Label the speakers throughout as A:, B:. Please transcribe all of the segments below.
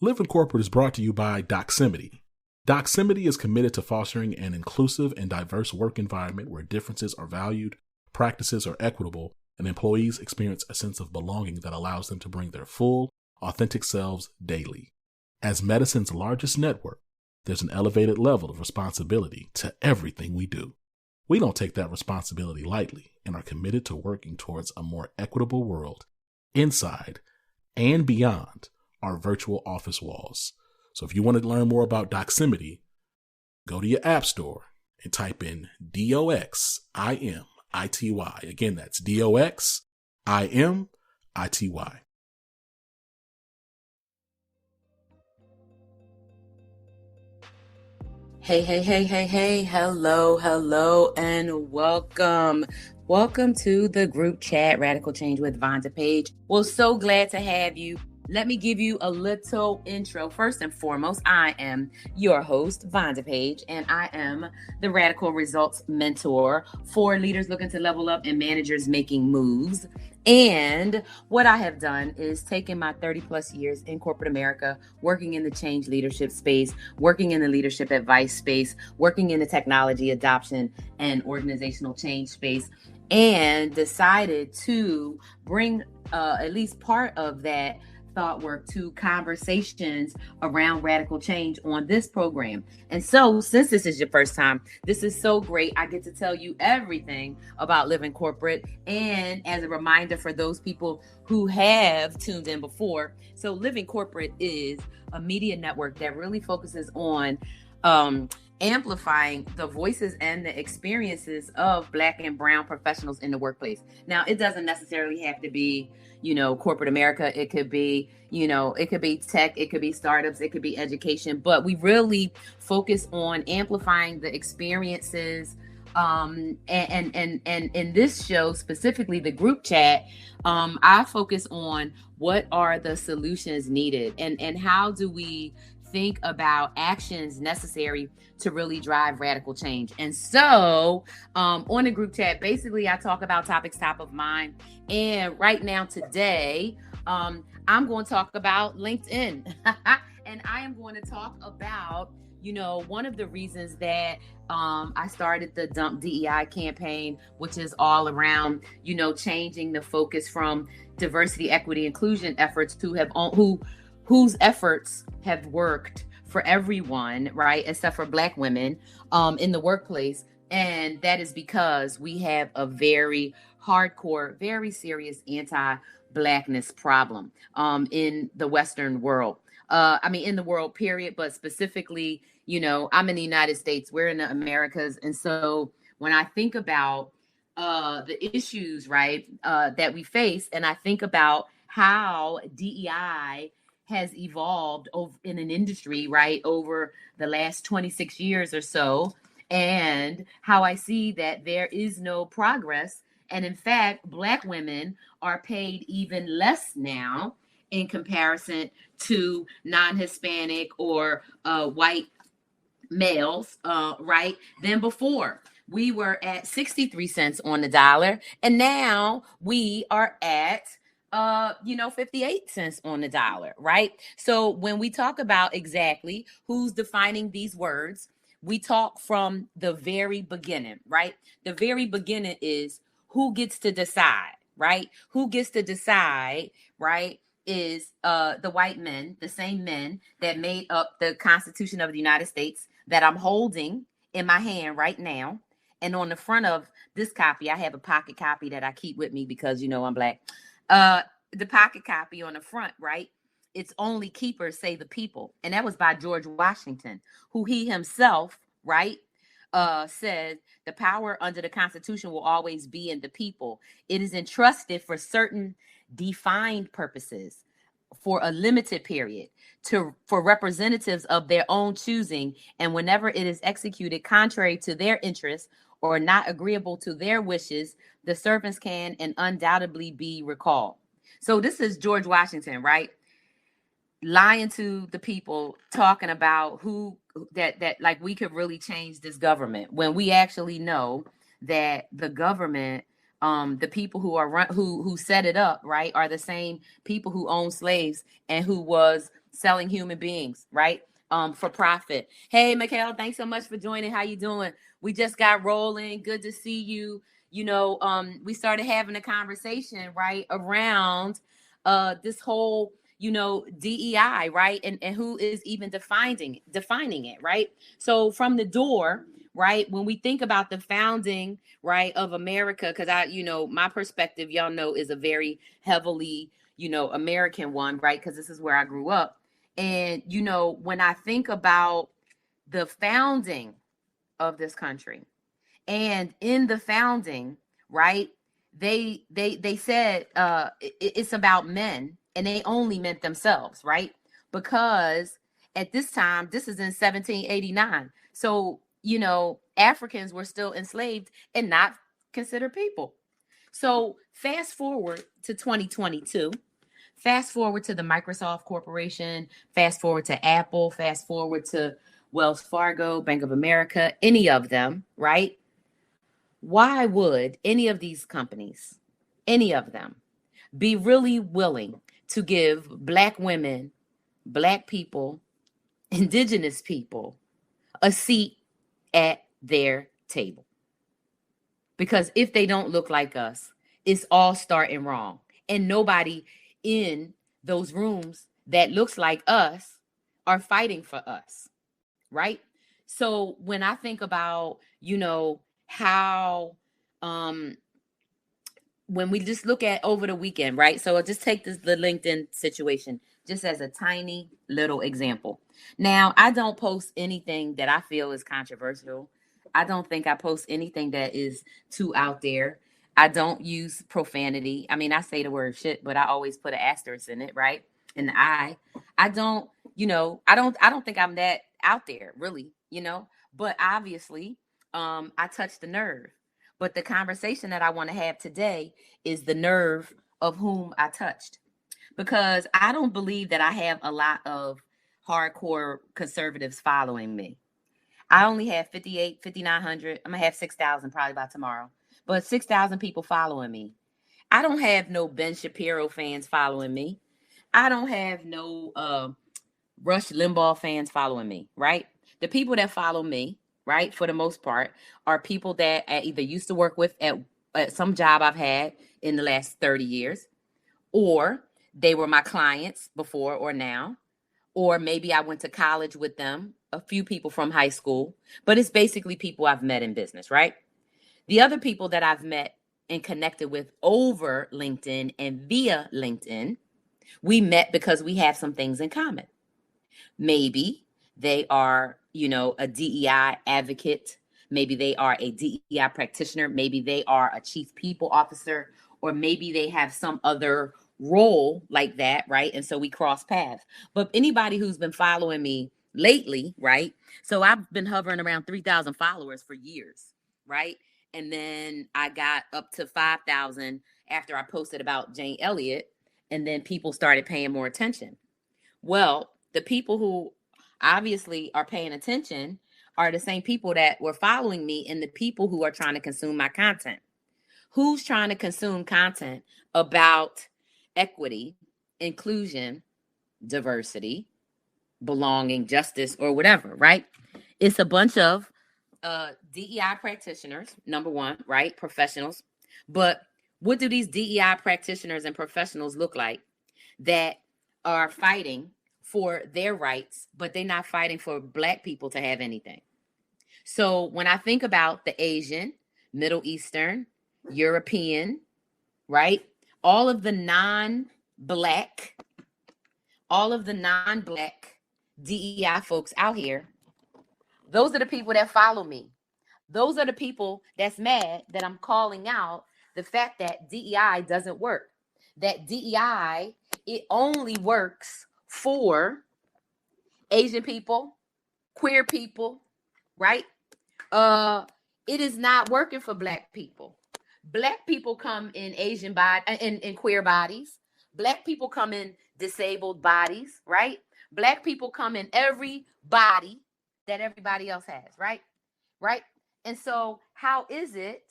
A: Live in Corporate is brought to you by Doximity. Doximity is committed to fostering an inclusive and diverse work environment where differences are valued, practices are equitable, and employees experience a sense of belonging that allows them to bring their full, authentic selves daily. As medicine's largest network, there's an elevated level of responsibility to everything we do. We don't take that responsibility lightly and are committed to working towards a more equitable world inside and beyond our virtual office walls. So if you want to learn more about Doximity, go to your app store and type in DOXIMITY. Again, that's DOXIMITY.
B: Hey, hello, and welcome. Welcome to the group chat, Radical Change with Vonda Page. Well, so glad to have you. Let me give you a little intro. First and foremost, I am your host, Vonda Page, and I am the Radical Results Mentor for leaders looking to level up and managers making moves. And what I have done is taken my 30 plus years in corporate America, working in the change leadership space, working in the leadership advice space, working in the technology adoption and organizational change space, and decided to bring at least part of that thought work to conversations around radical change on this program. And so, since this is your first time, this is so great. I get to tell you everything about living corporate. And as a reminder for those people who have tuned in before, so Living Corporate is a media network that really focuses on amplifying the voices and the experiences of Black and brown professionals in the workplace. Now, it doesn't necessarily have to be, corporate America. It could be, it could be tech, it could be startups, it could be education, but we really focus on amplifying the experiences. And in this show, specifically the group chat, I focus on what are the solutions needed and how do we think about actions necessary to really drive radical change. And so on the group chat, basically I talk about topics top of mind. And right now today, I'm going to talk about LinkedIn. And I am going to talk about, one of the reasons that I started the Dump DEI campaign, which is all around, changing the focus from diversity, equity, inclusion efforts whose efforts have worked for everyone, right, except for Black women in the workplace. And that is because we have a very hardcore, very serious anti-Blackness problem in the Western world. In the world, period, but specifically, I'm in the United States, we're in the Americas. And so when I think about the issues, right, that we face, and I think about how DEI has evolved in an industry, right, over the last 26 years or so, and how I see that there is no progress. And in fact, Black women are paid even less now in comparison to non-Hispanic or white males, right, than before. We were at 63 cents on the dollar, and now we are at 58 cents on the dollar, right? So when we talk about exactly who's defining these words, we talk from the very beginning, right? The very beginning is who gets to decide, right? Who gets to decide, right? Is the white men, the same men that made up the Constitution of the United States that I'm holding in my hand right now. And on the front of this copy, I have a pocket copy that I keep with me because, I'm Black. The pocket copy on the front, right? Its only keepers say the people. And that was by George Washington, who he himself, right, said the power under the Constitution will always be in the people. It is entrusted for certain defined purposes for a limited period for representatives of their own choosing, and whenever it is executed contrary to their interests or not agreeable to their wishes, the servants can and undoubtedly be recalled. So this is George Washington, right? Lying to the people, talking about that we could really change this government when we actually know that the government The people who are who set it up, right, are the same people who own slaves and who was selling human beings, right, for profit. Hey, Mikhail, thanks so much for joining. How you doing? We just got rolling. Good to see you. We started having a conversation, right, around this whole, DEI, right, and who is even defining it, right? So from the door, right, when we think about the founding, right, of America, because my perspective, y'all know, is a very heavily, American one, right? Because this is where I grew up. And, when I think about the founding of this country, and in the founding, right, they said it's about men, and they only meant themselves, right? Because at this time, this is in 1789. So, Africans were still enslaved and not considered people. So fast forward to 2022, fast forward to the Microsoft Corporation, fast forward to Apple, fast forward to Wells Fargo, Bank of America, any of them, right? Why would any of these companies, any of them, be really willing to give Black women, Black people, Indigenous people a seat at their table? Because if they don't look like us, it's all starting wrong. And nobody in those rooms that looks like us are fighting for us, right? So when I think about, how when we just look at over the weekend, right? So I'll just take the LinkedIn situation just as a tiny little example. Now, I don't post anything that I feel is controversial. I don't think I post anything that is too out there. I don't use profanity. I mean, I say the word shit, but I always put an asterisk in it, right? In the I don't, I don't think I'm that out there, really, But obviously, I touched the nerve. But the conversation that I want to have today is the nerve of whom I touched. Because I don't believe that I have a lot of hardcore conservatives following me. I only have 58, 5,900. I'm going to have 6,000 probably by tomorrow. But 6,000 people following me. I don't have no Ben Shapiro fans following me. I don't have no Rush Limbaugh fans following me, right? The people that follow me, right, for the most part, are people that I either used to work with at some job I've had in the last 30 years, or they were my clients before or now, or maybe I went to college with them, a few people from high school, but it's basically people I've met in business, right? The other people that I've met and connected with over LinkedIn and via LinkedIn, we met because we have some things in common. Maybe they are, a DEI advocate. Maybe they are a DEI practitioner. Maybe they are a chief people officer, or maybe they have some other role like that, right? And so we cross paths. But anybody who's been following me lately, right? So I've been hovering around 3,000 followers for years, right? And then I got up to 5,000 after I posted about Jane Elliott, and then people started paying more attention. Well, the people who obviously are paying attention are the same people that were following me and the people who are trying to consume my content. Who's trying to consume content about equity, inclusion, diversity, belonging, justice, or whatever, right? It's a bunch of DEI practitioners, number one, right? Professionals. But what do these DEI practitioners and professionals look like that are fighting for their rights, but they're not fighting for Black people to have anything? So when I think about the Asian, Middle Eastern, European, right? All of the non-Black DEI folks out here, those are the people that follow me. Those are the people that's mad that I'm calling out the fact that DEI doesn't work. That DEI, it only works for Asian people, queer people, right? It is not working for Black people. Black people come in Asian body, in queer bodies. Black people come in disabled bodies, right? Black people come in every body that everybody else has, right? Right? And so how is it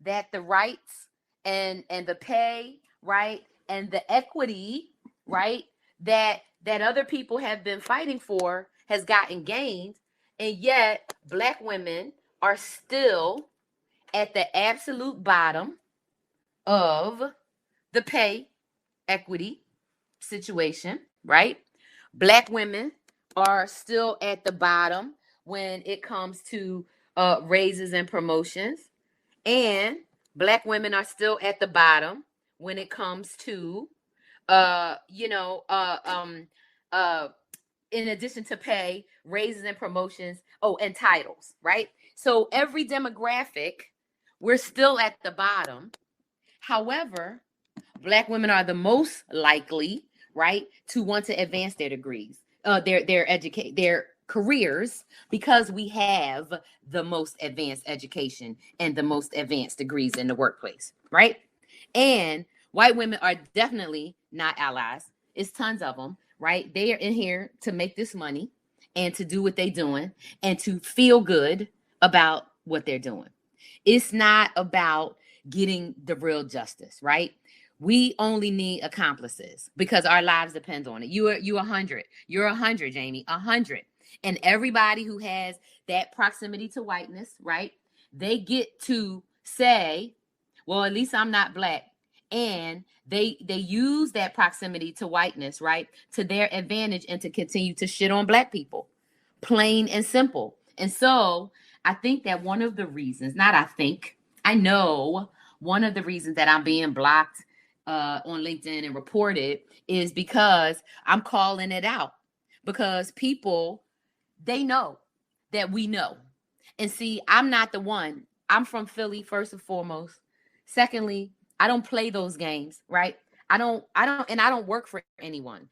B: that the rights and the pay, right, and the equity, right, that other people have been fighting for has gotten gained, and yet Black women are still at the absolute bottom of the pay equity situation, right? Black women are still at the bottom when it comes to raises and promotions, and Black women are still at the bottom when it comes to uh you know uh um uh in addition to pay, raises and promotions, oh, and titles, right? So every demographic, we're still at the bottom. However, Black women are the most likely, right, to want to advance their degrees, their careers, because we have the most advanced education and the most advanced degrees in the workplace, right? And white women are definitely not allies. It's tons of them, right? They are in here to make this money and to do what they're doing and to feel good about what they're doing. It's not about getting the real justice, right? We only need accomplices because our lives depend on it. You 100. You're 100, Jamie. 100. And everybody who has that proximity to whiteness, right? They get to say, well, at least I'm not Black. And they use that proximity to whiteness, right, to their advantage and to continue to shit on Black people. Plain and simple. And so I think that one of the reasons, not I think, I know one of the reasons that I'm being blocked on LinkedIn and reported is because I'm calling it out. Because people, they know that we know. And see, I'm not the one. I'm from Philly, first and foremost. Secondly, I don't play those games, right? I don't work for anyone.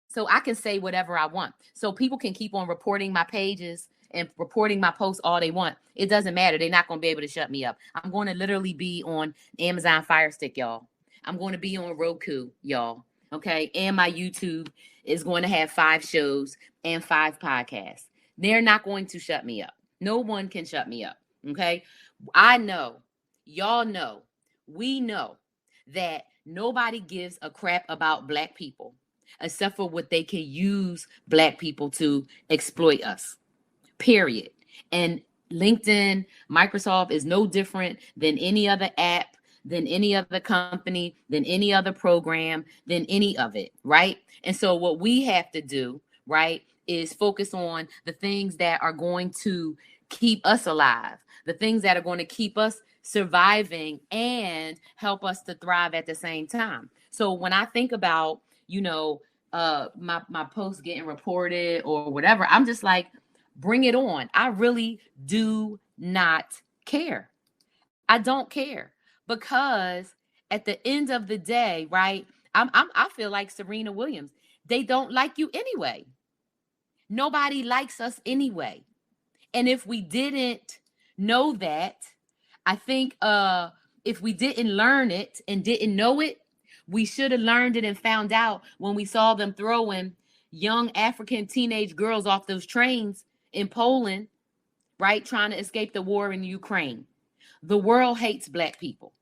B: So I can say whatever I want. So people can keep on reporting my pages and reporting my posts all they want. It doesn't matter. They're not going to be able to shut me up. I'm going to literally be on Amazon Fire Stick, y'all. I'm going to be on Roku, y'all. Okay. And my YouTube is going to have 5 shows and 5 podcasts. They're not going to shut me up. No one can shut me up. Okay. I know, y'all know, we know that nobody gives a crap about Black people except for what they can use Black people to exploit us, period. And LinkedIn, Microsoft is no different than any other app, than any other company, than any other program, than any of it, right? And so what we have to do, right, is focus on the things that are going to keep us alive, the things that are going to keep us surviving and help us to thrive at the same time. So when I think about, my post getting reported or whatever, I'm just like, bring it on. I really do not care. I don't care because at the end of the day, right? I feel like Serena Williams. They don't like you anyway. Nobody likes us anyway. And if we didn't know that, I think if we didn't learn it and didn't know it, we should have learned it and found out when we saw them throwing young African teenage girls off those trains in Poland, right? Trying to escape the war in Ukraine. The world hates Black people.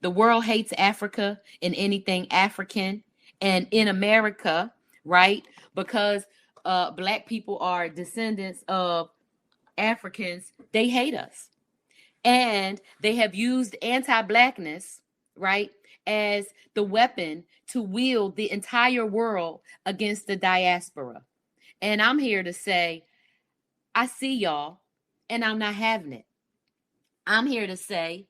B: The world hates Africa and anything African. And in America, right? Because Black people are descendants of Africans, they hate us. And they have used anti-Blackness, right, as the weapon to wield the entire world against the diaspora. And I'm here to say, I see y'all, and I'm not having it. I'm here to say,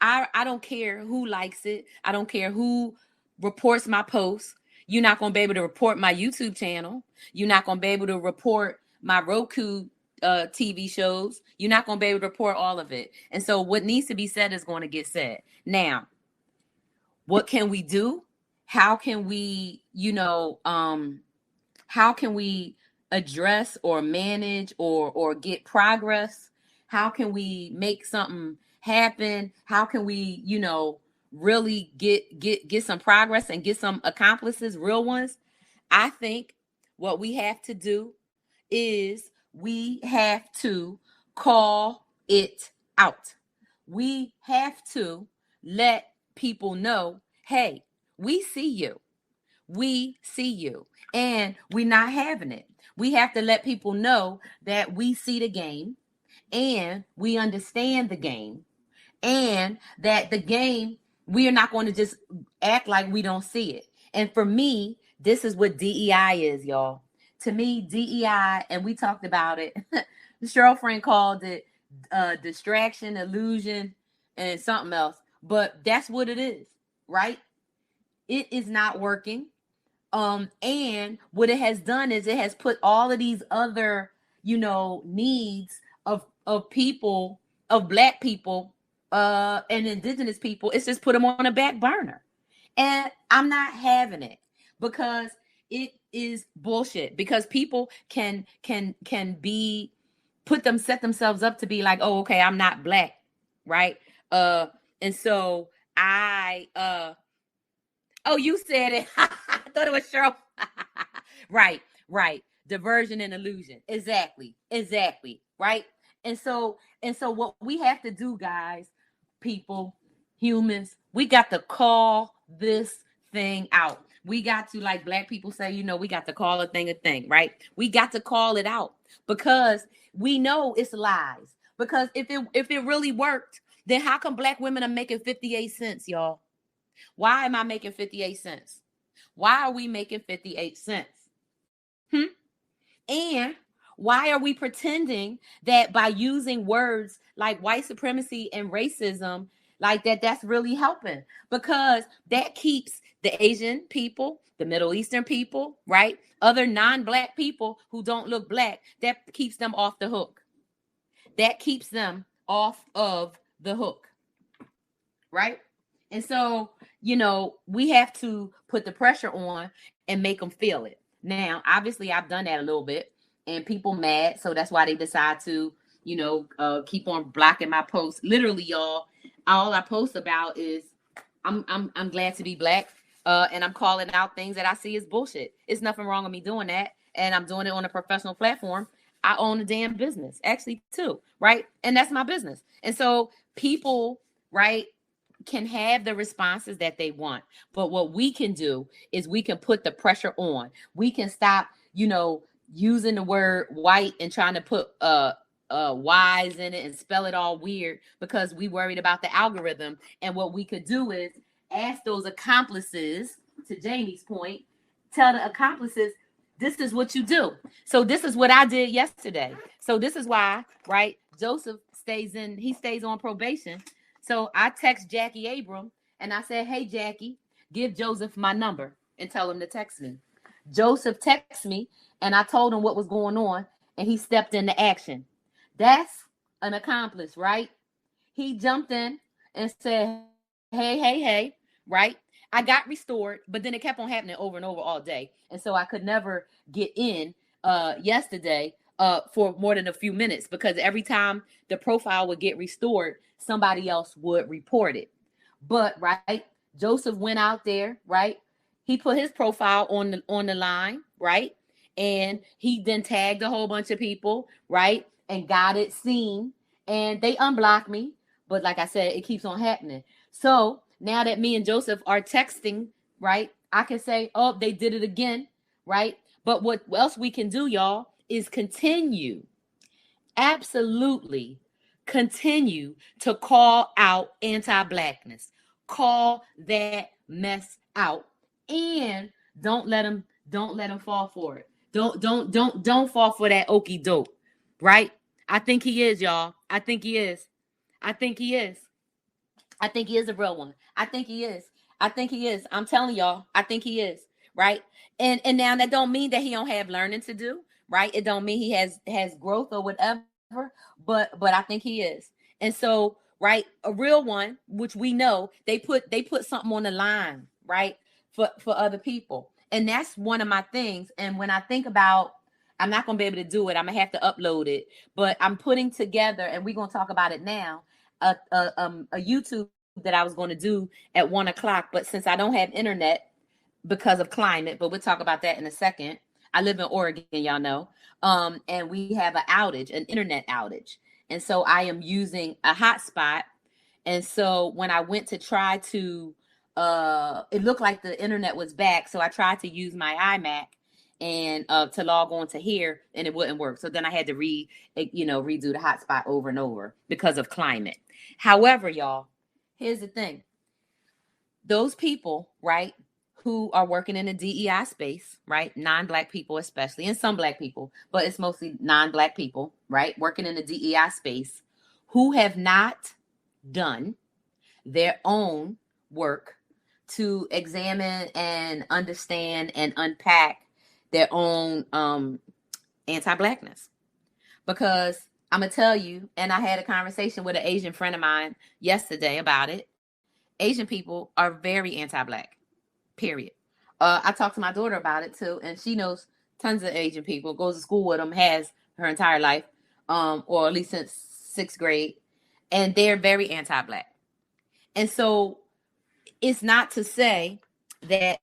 B: I don't care who likes it. I don't care who reports my posts. You're not going to be able to report my YouTube channel. You're not going to be able to report my Roku TV shows. You're not going to be able to report all of it. And so what needs to be said is going to get said. Now, what can we do? How can we, how can we address or manage or get progress? How can we make something happen? How can we, really get some progress and get some accomplices, real ones? I think what we have to do is we have to call it out. We have to let people know, hey, we see you. We see you. And we're not having it. We have to let people know that we see the game and we understand the game, and that the game, we are not going to just act like we don't see it. And for me, this is what DEI is, y'all. To me, DEI, and we talked about it. Cheryl Friend called it distraction, illusion, and something else. But that's what it is, right? It is not working. And what it has done is it has put all of these other, needs of people, of Black people, and indigenous people. It's just put them on a back burner. And I'm not having it, because it is bullshit. Because people can be set themselves up to be like, oh, okay, I'm not Black, right? And so oh, you said it. I thought it was Cheryl. Right. Diversion and illusion. Exactly. Right. And so what we have to do, guys, people, humans, we got to call this thing out. We got to, like Black people say, we got to call a thing, right? We got to call it out, because we know it's lies. Because if it really worked, then how come Black women are making 58 cents, y'all? Why am I making 58 cents? Why are we making 58 cents? And why are we pretending that by using words like white supremacy and racism, like that's really helping? Because that keeps the Asian people, the Middle Eastern people, right? Other non-Black people who don't look Black, that keeps them off the hook. That keeps them off of the hook, right? And so, we have to put the pressure on and make them feel it. Now, obviously, I've done that a little bit, and people mad, so that's why they decide to, keep on blocking my posts. Literally, y'all, all I post about is I'm glad to be Black, and I'm calling out things that I see as bullshit. It's nothing wrong with me doing that, and I'm doing it on a professional platform. I own a damn business, actually, too, right? And that's my business. And so people, right, can have the responses that they want. But what we can do is we can put the pressure on. We can stop, using the word white and trying to put Y's in it and spell it all weird, because we worried about the algorithm. And what we could do is ask those accomplices, to Jamie's point, tell the accomplices, this is what you do. So this is what I did yesterday. So this is why, right, Joseph stays on probation. So I text Jackie Abram and I said, hey, Jackie, give Joseph my number and tell him to text me. Joseph texts me and I told him what was going on, and he stepped into action. That's an accomplice, right? He jumped in and said, hey, right? I got restored, but then it kept on happening over and over all day. And so I could never get in yesterday for more than a few minutes, because every time the profile would get restored, somebody else would report it. But right, Joseph went out there, right? He put his profile on the line, right? And he then tagged a whole bunch of people, right? And got it seen, and they unblocked me. But like I said, it keeps on happening. So now that me and Joseph are texting, right, I can say, oh, they did it again, right? But what else we can do, y'all, is continue, absolutely continue to call out anti-Blackness. Call that mess out, and don't let them fall for it. Don't fall for that okie doke, right? I think he is, y'all. I think he is a real one. I think he is. I'm telling y'all, I think he is, right? And now that don't mean that he don't have learning to do, right? It don't mean he has growth or whatever, but I think he is. And so, right, a real one, which we know, they put something on the line, right, for other people. And that's one of my things. And when I think about, I'm not going to be able to do it, I'm going to have to upload it, but I'm putting together, and we're going to talk about it now, a YouTube that I was going to do at 1:00. But since I don't have internet because of climate, but we'll talk about that in a second. I live in Oregon, y'all know. And we have an internet outage. And so I am using a hotspot, And so when I went to try to, it looked like the internet was back. So I tried to use my iMac and to log on to here, and it wouldn't work. So then I had to redo the hotspot over and over because of climate. However, y'all, here's the thing. Those people, right, who are working in the DEI space, right, non-Black people especially, and some Black people, but it's mostly non-Black people, right, working in the DEI space, who have not done their own work to examine and understand and unpack their own anti-Blackness. Because I'm going to tell you, and I had a conversation with an Asian friend of mine yesterday about it. Asian people are very anti-Black, period. I talked to my daughter about it too, and she knows tons of Asian people, goes to school with them, has her entire life, or at least since 6th grade, and they're very anti-Black. And so it's not to say that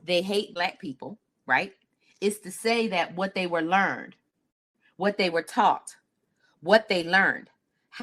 B: they hate Black people, right? It's to say that what they were learned, what they were taught, what they learned,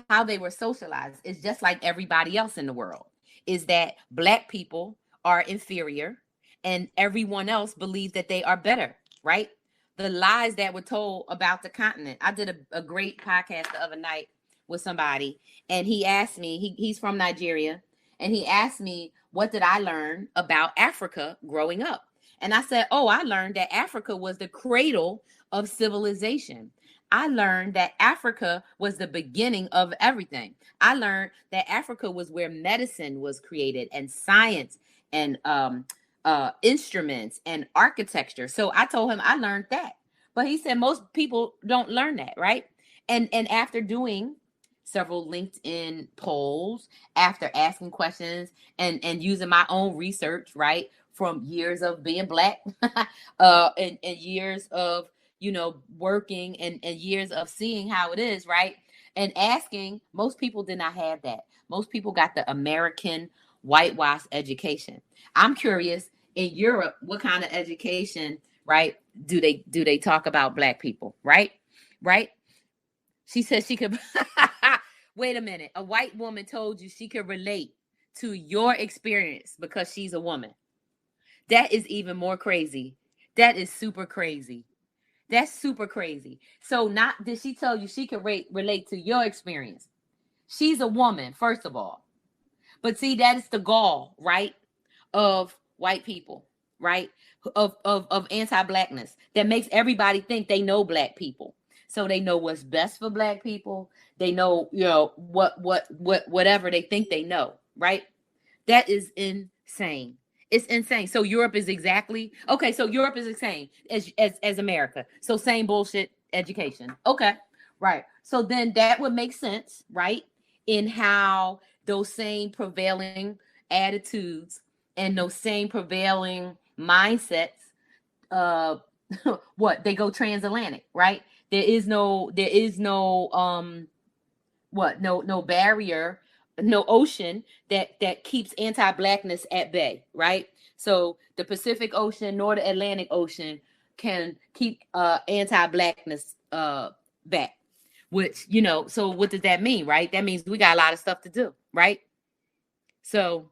B: how they were socialized is just like everybody else in the world, is that Black people are inferior and everyone else believes that they are better, right? The lies that were told about the continent. I did a great podcast the other night with somebody, and he asked me, he's from Nigeria, and he asked me, what did I learn about Africa growing up? And I said, oh, I learned that Africa was the cradle of civilization. I learned that Africa was the beginning of everything. I learned that Africa was where medicine was created and science and instruments and architecture. So I told him I learned that. But he said most people don't learn that, right? And after doing several LinkedIn polls, after asking questions and using my own research, right, from years of being Black and years of working and years of seeing how it is, right? And asking, most people did not have that. Most people got the American whitewash education. I'm curious, in Europe, what kind of education, right, do they talk about Black people, right? Right? She said she could wait a minute. A white woman told you she could relate to your experience because she's a woman. That is even more crazy. That is super crazy. That's super crazy. So not did she tell you she could relate to your experience? She's a woman, first of all. But see, that is the gall, right, of white people, right, of anti-Blackness that makes everybody think they know Black people. So they know what's best for Black people. They know, whatever they think they know, right? That is insane. It's insane. So Europe is exactly okay. So Europe is the same as America. So same bullshit education. Okay, right. So then that would make sense, right? In how those same prevailing attitudes and those same prevailing mindsets, what they go transatlantic, right? There is no no barrier, no ocean that keeps anti-Blackness at bay, right? So the Pacific Ocean nor the Atlantic Ocean can keep anti-Blackness back. Which, so what does that mean, right? That means we got a lot of stuff to do, right? So,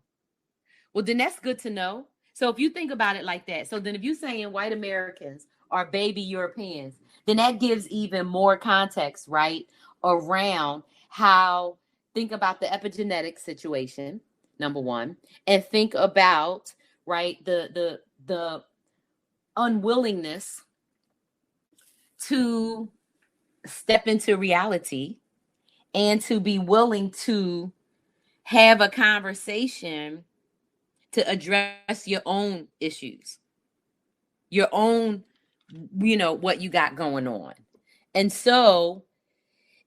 B: well, then that's good to know. So if you think about it like that, so then if you're saying white Americans are baby Europeans, then that gives even more context, right, around how think about the epigenetic situation, number one, and think about, right, the unwillingness to step into reality and to be willing to have a conversation to address your own issues, your own, what you got going on. And so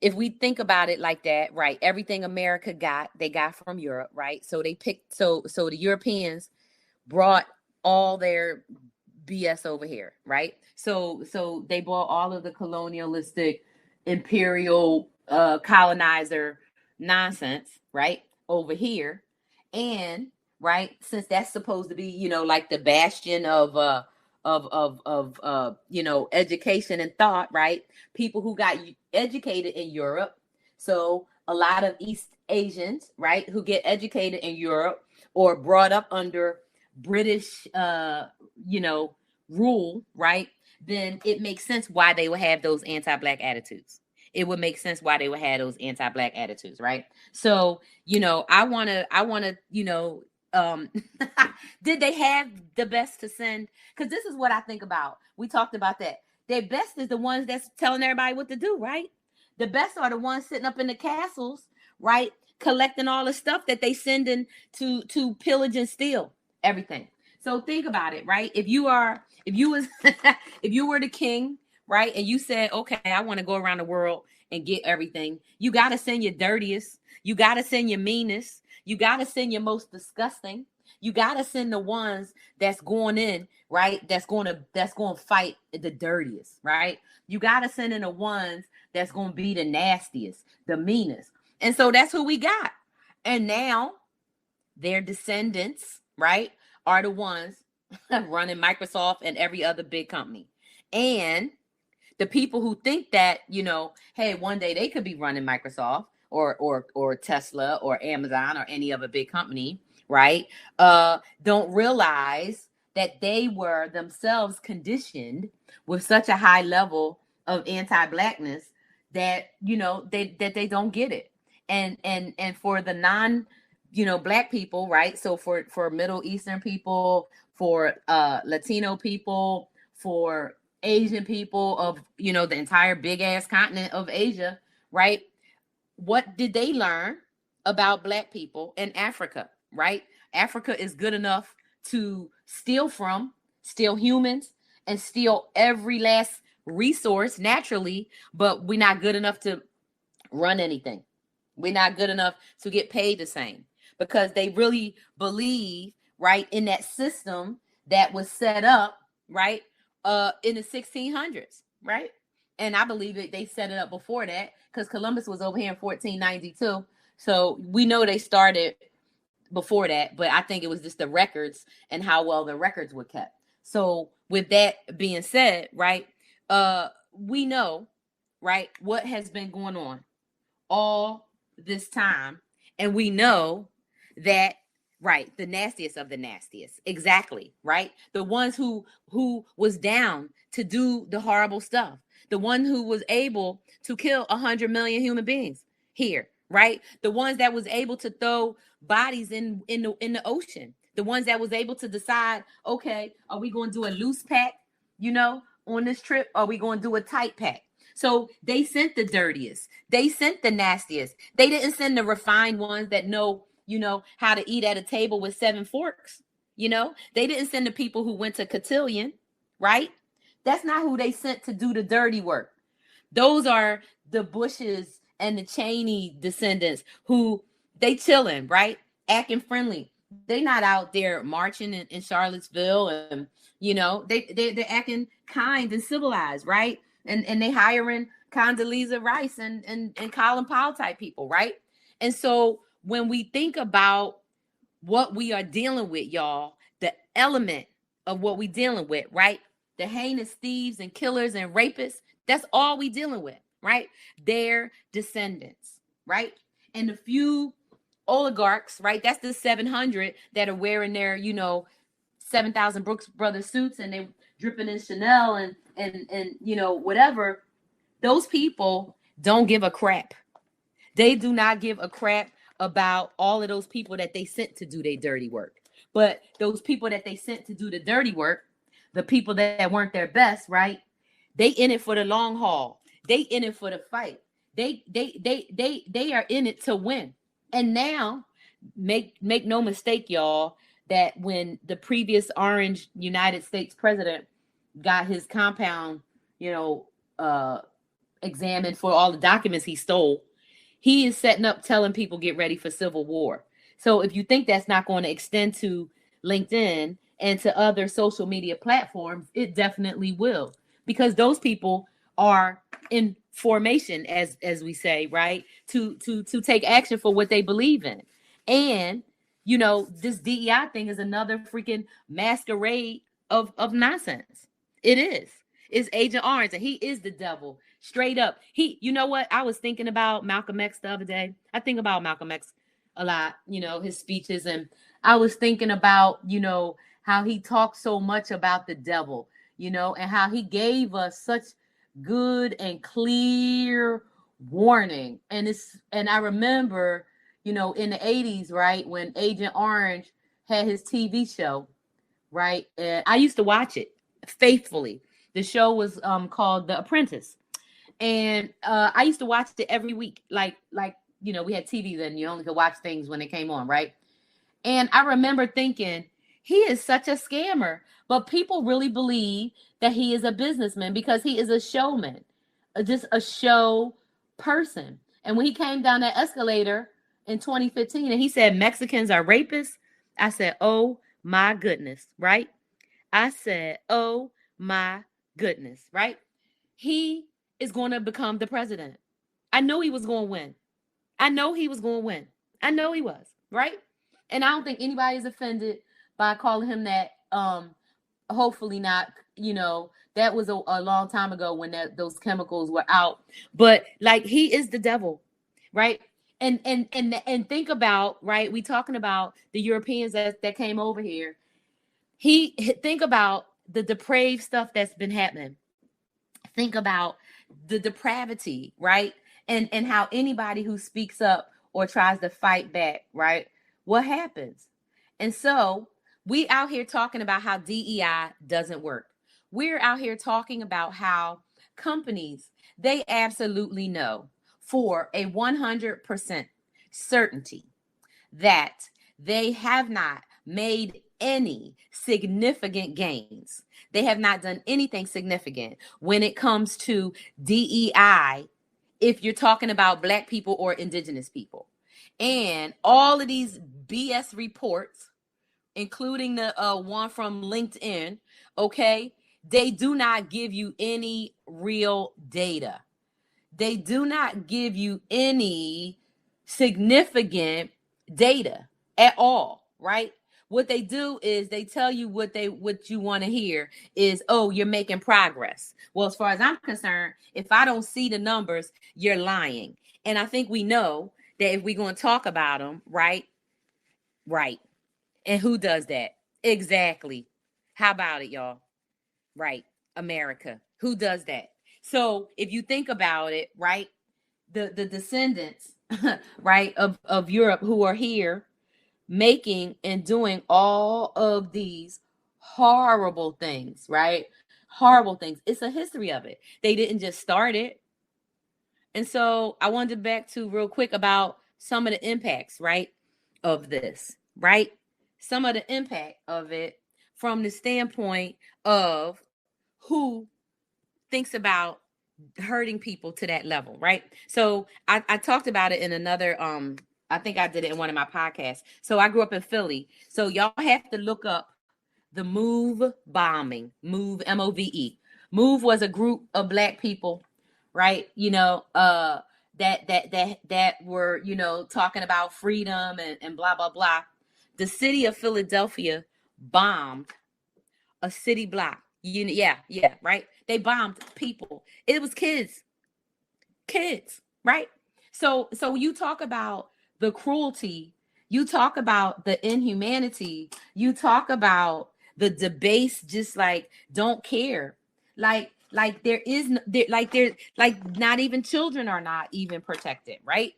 B: if we think about it like that, right, everything America they got from Europe, right? So they picked, so the Europeans brought all their BS over here, right? So they brought all of the colonialistic, imperial, colonizer nonsense, right, over here. And right, since that's supposed to be, like the bastion of education and thought, right? People who got educated in Europe. So a lot of East Asians, right, who get educated in Europe or brought up under British, rule, right, then it makes sense why they would have those anti-Black attitudes. It would make sense why they would have those anti-Black attitudes, right? So, I want to, did they have the best to send? Because this is what I think about. We talked about that. Their best is the ones that's telling everybody what to do, right? The best are the ones sitting up in the castles, right, collecting all the stuff that they sending to pillage and steal everything. So think about it, right? If you were the king, right, and you said, okay, I want to go around the world and get everything, you got to send your dirtiest, you got to send your meanest, you got to send your most disgusting, you got to send the ones that's going in, right, that's going to fight the dirtiest, right? You got to send in the ones that's going to be the nastiest, the meanest. And so that's who we got. And now their descendants, right, are the ones running Microsoft and every other big company. And the people who think that, hey, one day they could be running Microsoft or Tesla or Amazon or any other big company, right, don't realize that they were themselves conditioned with such a high level of anti-Blackness that, that they don't get it. And for the Black people, right? So for Middle Eastern people, for Latino people, for Asian people of, the entire big ass continent of Asia, right? What did they learn about Black people in Africa, right? Africa is good enough to steal humans and steal every last resource naturally, but we're not good enough to run anything. We're not good enough to get paid the same, because they really believe, right, in that system that was set up, right, in the 1600s, right? And I believe that they set it up before that, because Columbus was over here in 1492. So we know they started before that, but I think it was just the records and how well the records were kept. So with that being said, right, we know, right, what has been going on all this time, and we know that, right, the nastiest of the nastiest, exactly, right, the ones who was down to do the horrible stuff, the one who was able to kill 100 million human beings here, right, the ones that was able to throw bodies in the ocean, the ones that was able to decide, okay, are we going to do a loose pack, on this trip, or are we going to do a tight pack? So they sent the dirtiest. They sent the nastiest. They didn't send the refined ones that know, how to eat at a table with 7 forks. They didn't send the people who went to cotillion, right? That's not who they sent to do the dirty work. Those are the Bushes and the Cheney descendants who they chilling, right? Acting friendly. They're not out there marching in Charlottesville, and, they're acting kind and civilized, right? And they hiring Condoleezza Rice and Colin Powell type people, right? And so when we think about what we are dealing with, y'all, the element of what we dealing with, right? The heinous thieves and killers and rapists, that's all we dealing with, right? Their descendants, right? And the few oligarchs, right? That's the 700 that are wearing their, 7,000 Brooks Brothers suits, and they dripping in Chanel and whatever. Those people don't give a crap. They do not give a crap about all of those people that they sent to do their dirty work. But those people that they sent to do the dirty work, the people that weren't their best, right? They in it for the long haul. They in it for the fight. They are in it to win. And now, make no mistake, y'all, that when the previous orange United States president got his compound, examined for all the documents he stole, he is setting up telling people get ready for civil war. So if you think that's not going to extend to LinkedIn and to other social media platforms, it definitely will, because those people are in formation, as we say, right, to take action for what they believe in. And this DEI thing is another freaking masquerade of nonsense. It is. It's Agent Orange, and he is the devil Straight up. You know what? I was thinking about Malcolm X the other day. I think about Malcolm X a lot, his speeches. And I was thinking about, how he talked so much about the devil, and how he gave us such good and clear warning. And I remember, in the 80s, right, when Agent Orange had his TV show, right? And I used to watch it faithfully. The show was called The Apprentice. And I used to watch it every week. Like, we had TV then. You only could watch things when it came on, right? And I remember thinking, he is such a scammer. But people really believe that he is a businessman because he is a showman, just a show person. And when he came down that escalator in 2015 and he said Mexicans are rapists, I said, oh my goodness, right? I said, oh my goodness, right? He is going to become the president. I knew he was going to win. I know he was, right? And I don't think anybody's offended by calling him that. Hopefully not, that was a long time ago when those chemicals were out. But like, he is the devil, right? And think about, right, we talking about the Europeans that came over here. Think about the depraved stuff that's been happening. Think about the depravity, right? And how anybody who speaks up or tries to fight back, right? What happens? And so we out here talking about how DEI doesn't work. We're out here talking about how companies, they absolutely know for a 100% certainty that they have not made any significant gains. They have not done anything significant when it comes to DEI, if you're talking about Black people or Indigenous people. And all of these BS reports, including the one from LinkedIn, okay, they do not give you any real data. They do not give you any significant data at all, right? What they do is they tell you what you want to hear is, oh, you're making progress. Well, as far as I'm concerned, if I don't see the numbers, you're lying. And I think we know that if we're going to talk about them, right? Right. And who does that? Exactly. How about it, y'all? Right. America. Who does that? So if you think about it, right, the descendants, right, of Europe who are here making and doing all of these horrible things, right? Horrible things. It's a history of it. They didn't just start it. And so I wanted to back to real quick about some of the impacts, right, of this, right? Some of the impact of it from the standpoint of who thinks about hurting people to that level, right? So I talked about it in another, I think I did it in one of my podcasts. So I grew up in Philly. So y'all have to look up the MOVE bombing, MOVE, MOVE. MOVE was a group of Black people, right? That were, talking about freedom and blah, blah, blah. The city of Philadelphia bombed a city block. Yeah, right? They bombed people. It was kids, right? So you talk about the cruelty, you talk about the inhumanity, you talk about the debased, just like don't care. Like there is not even children are not even protected, right?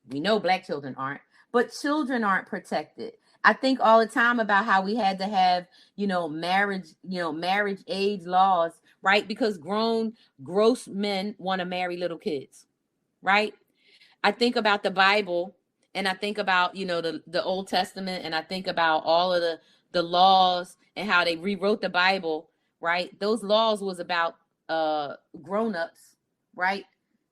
B: We know Black children aren't, but children aren't protected. I think all the time about how we had to have, marriage age laws, right? Because gross men want to marry little kids, right? I think about the Bible and I think about, the Old Testament, and I think about all of the laws and how they rewrote the Bible, right? Those laws was about grown-ups, right?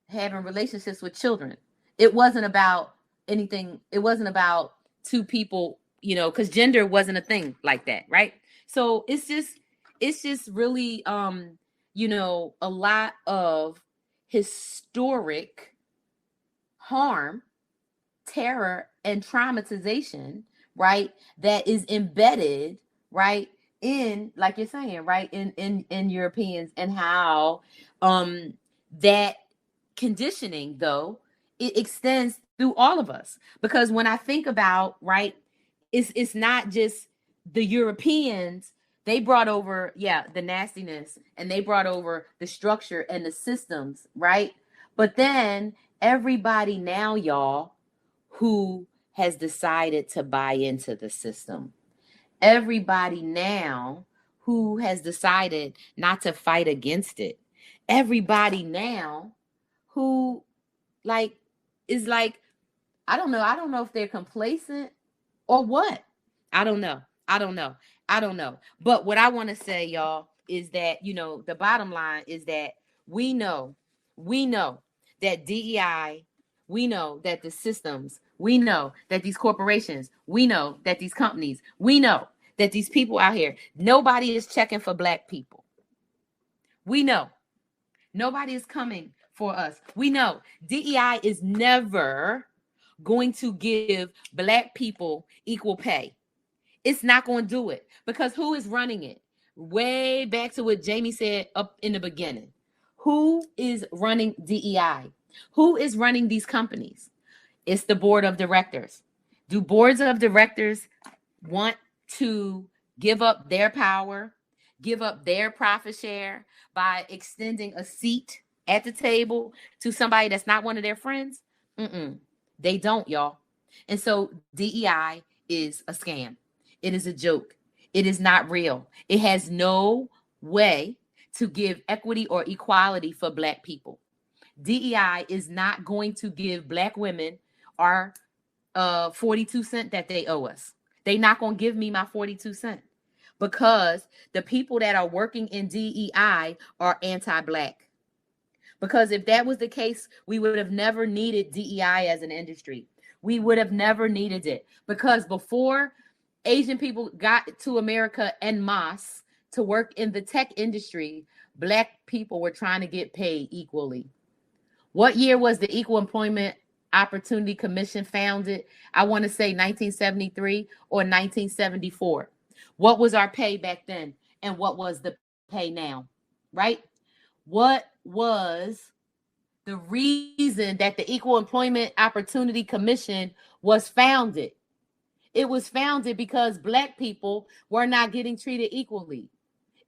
B: Having relationships with children. It wasn't about anything. It wasn't about two people, because gender wasn't a thing like that, right? So it's just really, a lot of historic harm, terror, and traumatization, right? That is embedded, right, in, like you're saying, right, in Europeans, and how that conditioning, though, it extends through all of us. Because when I think about, right, it's not just the Europeans. They brought over, the nastiness, and they brought over the structure and the systems, right? But then everybody now, y'all, who has decided to buy into the system, everybody now who has decided not to fight against it, everybody now who is like, I don't know if they're complacent or what. I don't know. But what I want to say, y'all, is that, the bottom line is that we know that DEI, we know that the systems, we know that these corporations, we know that these companies, we know that these people out here, nobody is checking for Black people. We know nobody is coming for us. We know DEI is never going to give Black people equal pay. It's not going to do it, because who is running it? Way back to what Jamie said up in the beginning. Who is running DEI? Who is running these companies? It's the board of directors. Do boards of directors want to give up their power, give up their profit share by extending a seat at the table to somebody that's not one of their friends? They don't, y'all. And so DEI is a scam. It is a joke. It is not real. It has no way to give equity or equality for Black people. DEI is not going to give Black women our 42 cents that they owe us. They're not going to give me my 42 cents, because the people that are working in DEI are anti-Black. Because if that was the case, we would have never needed DEI as an industry. We would have never needed it, because before Asian people got to America en masse to work in the tech industry, Black people were trying to get paid equally. What year was the Equal Employment Opportunity Commission founded? I want to say 1973 or 1974. What was our pay back then? And what was the pay now? Right? What was the reason that the Equal Employment Opportunity Commission was founded? It was founded because Black people were not getting treated equally.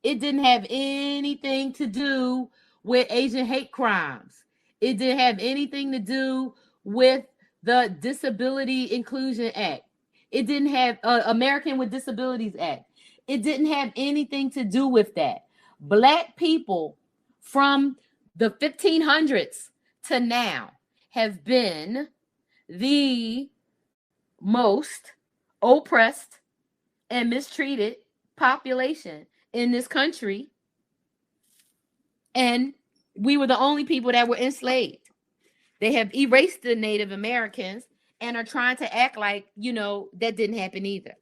B: It didn't have anything to do with Asian hate crimes. It didn't have anything to do with the Disability Inclusion Act. It didn't have American with Disabilities Act. It didn't have anything to do with that. Black people from the 1500s to now have been the most oppressed and mistreated population in this country. And we were the only people that were enslaved. They have erased the Native Americans and are trying to act like, that didn't happen either.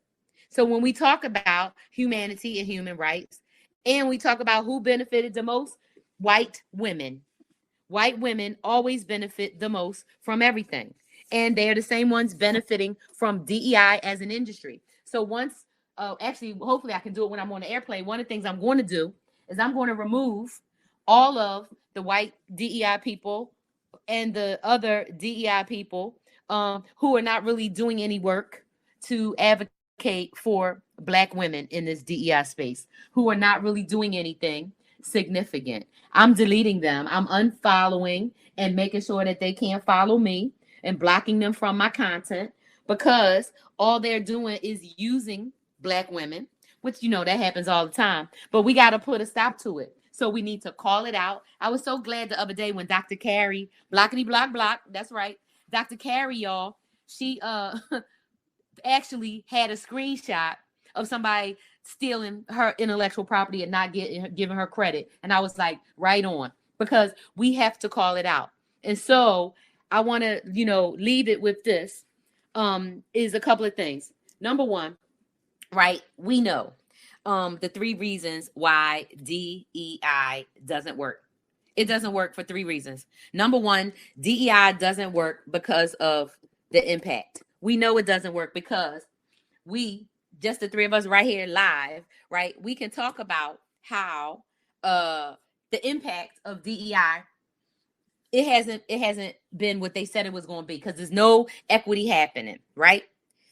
B: So when we talk about humanity and human rights, and we talk about who benefited the most, white women always benefit the most from everything. And they're the same ones benefiting from DEI as an industry. So once, actually, hopefully I can do it when I'm on the airplane. One of the things I'm going to do is I'm going to remove all of the white DEI people and the other DEI people who are not really doing any work to advocate for Black women in this DEI space, who are not really doing anything significant. I'm deleting them. I'm unfollowing and making sure that they can't follow me, and blocking them from my content, because all they're doing is using Black women, which, that happens all the time. But we got to put a stop to it. So we need to call it out. I was so glad the other day when Dr. Carrie, blockity block, that's right, Dr. Carrie, y'all, she actually had a screenshot of somebody stealing her intellectual property and not giving her credit. And I was like, right on, because we have to call it out. And so I want to, leave it with this, is a couple of things. Number one, right, we know the 3 reasons why DEI doesn't work. It doesn't work for 3 reasons. Number one, DEI doesn't work because of the impact. We know it doesn't work because we, just the 3 of us right here live, right, we can talk about how the impact of DEI it hasn't been what they said it was going to be, because there's no equity happening, right?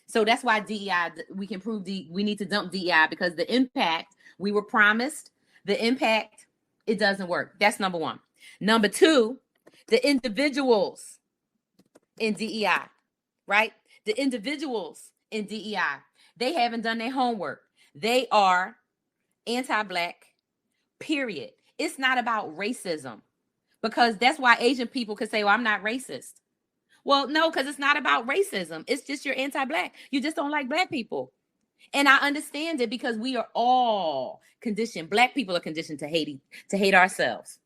B: So that's why DEI, we can prove we need to dump DEI, because the impact we were promised, the impact, it doesn't work. That's number one. Number two, the individuals in DEI, right? The individuals in DEI, they haven't done their homework. They are anti-Black, period. It's not about racism, because that's why Asian people could say, well, I'm not racist. Well, no, because it's not about racism. It's just you're anti-Black. You just don't like Black people. And I understand it, because we are all conditioned. Black people are conditioned to hate ourselves.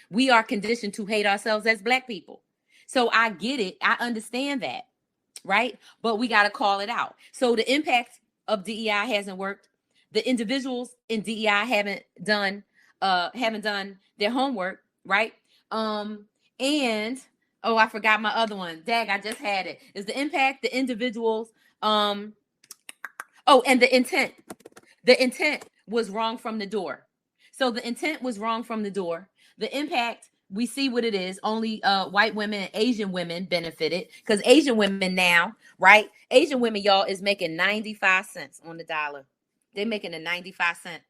B: We are conditioned to hate ourselves as Black people. So I get it. I understand that, right? But we got to call it out. So the impact of DEI hasn't worked. The individuals in DEI haven't done their homework, right? And oh, I forgot my other one. Dag, I just had it. Is the impact, the individuals, and the intent. The intent was wrong from the door. So the intent was wrong from the door. The impact, we see what it is. Only white women and Asian women benefited, because Asian women now, right? Asian women, y'all, is making 95 cents on the dollar. They're making a 95 cent.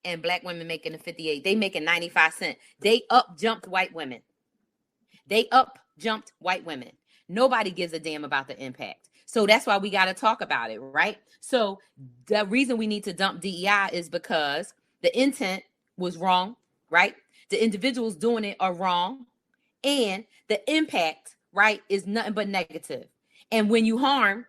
B: And Black women making a 58. They making 95 cents. They up jumped white women. Nobody gives a damn about the impact. So that's why we got to talk about it, right? So the reason we need to dump DEI is because the intent was wrong, right? The individuals doing it are wrong. And the impact, right, is nothing but negative. And when you harm,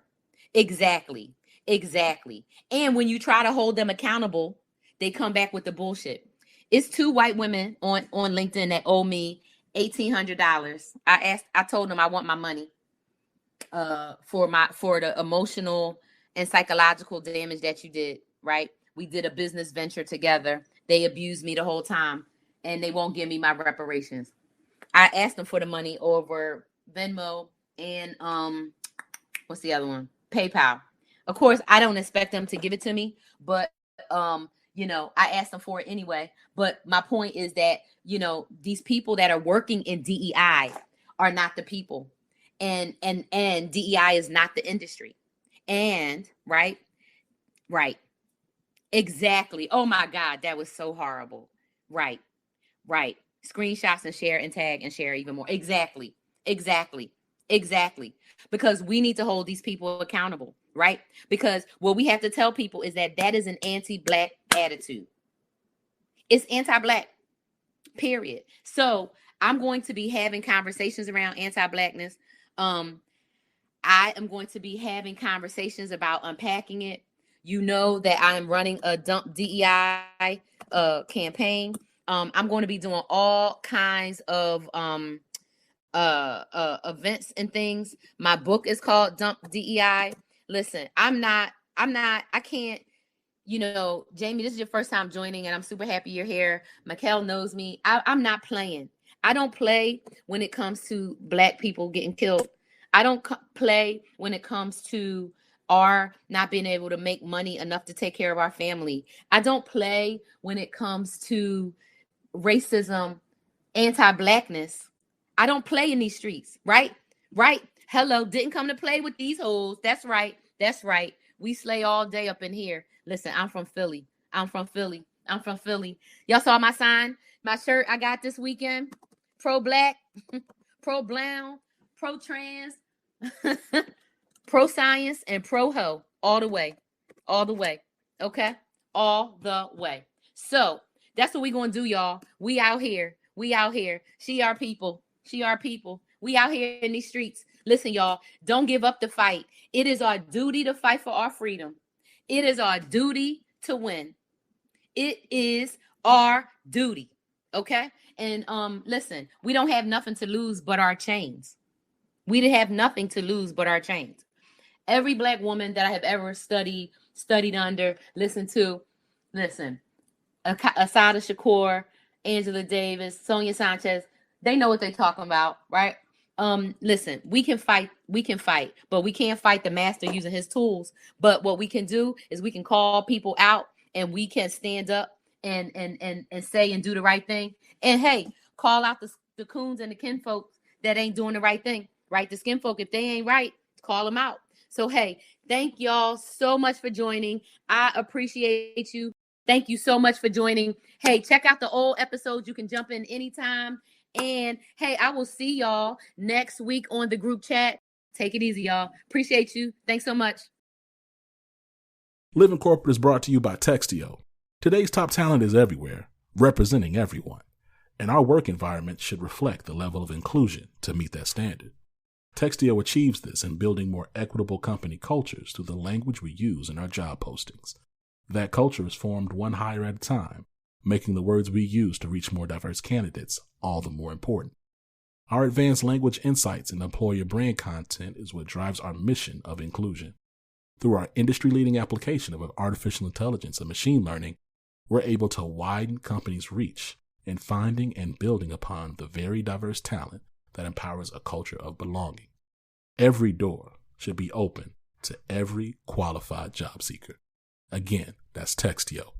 B: exactly. And when you try to hold them accountable, they come back with the bullshit. It's 2 white women on LinkedIn that owe me $1,800. I told them I want my money for the emotional and psychological damage that you did, right? We did a business venture together. They abused me the whole time, and they won't give me my reparations. I asked them for the money over Venmo and what's the other one? PayPal. Of course, I don't expect them to give it to me, but I asked them for it anyway. But my point is that, these people that are working in DEI are not the people. And DEI is not the industry. And right. Exactly. Oh my God, that was so horrible. Right. Screenshots and share and tag and share even more. Exactly. Because we need to hold these people accountable, right? Because what we have to tell people is that is an anti-Black attitude. It's anti-Black, period. So I'm going to be having conversations around anti-Blackness. I am going to be having conversations about unpacking it. You know that I'm running a Dump DEI campaign. I'm going to be doing all kinds of events and things. My book is called Dump DEI. Listen, I can't, Jamie, this is your first time joining, and I'm super happy you're here. Mikkel knows me. I'm not playing. I don't play when it comes to Black people getting killed. I don't play when it comes to our not being able to make money enough to take care of our family. I don't play when it comes to racism, anti-Blackness. I don't play in these streets, right? Hello, didn't come to play with these hoes. That's right. We slay all day up in here. Listen, I'm from Philly. Y'all saw my sign, my shirt I got this weekend. Pro-Black, pro-brown, pro-trans, pro-science, and pro-ho. All the way. Okay? All the way. So that's what we going to do, y'all. We out here. She our people. We out here in these streets. Listen, y'all, don't give up the fight. It is our duty to fight for our freedom. It is our duty to win. It is our duty. Okay? And listen, we don't have nothing to lose but our chains. We have nothing to lose but our chains. Every Black woman that I have ever studied under, listened to, Assata Shakur, Angela Davis, Sonia Sanchez, they know what they're talking about, right? Listen, we can fight, but we can't fight the master using his tools. But what we can do is we can call people out, and we can stand up and say and do the right thing. And hey, call out the coons and the kinfolks that ain't doing the right thing, right? The skinfolk, if they ain't right, call them out. So, hey, thank y'all so much for joining. I appreciate you. Thank you so much for joining. Hey, check out the old episodes. You can jump in anytime. And hey, I will see y'all next week on the group chat. Take it easy, y'all. Appreciate you. Thanks so much.
A: Living Corporate is brought to you by Textio. Today's top talent is everywhere, representing everyone. And our work environment should reflect the level of inclusion to meet that standard. Textio achieves this in building more equitable company cultures through the language we use in our job postings. That culture is formed one hire at a time, making the words we use to reach more diverse candidates all the more important. Our advanced language insights and employer brand content is what drives our mission of inclusion. Through our industry-leading application of artificial intelligence and machine learning, we're able to widen companies' reach in finding and building upon the very diverse talent that empowers a culture of belonging. Every door should be open to every qualified job seeker. Again, that's Textio.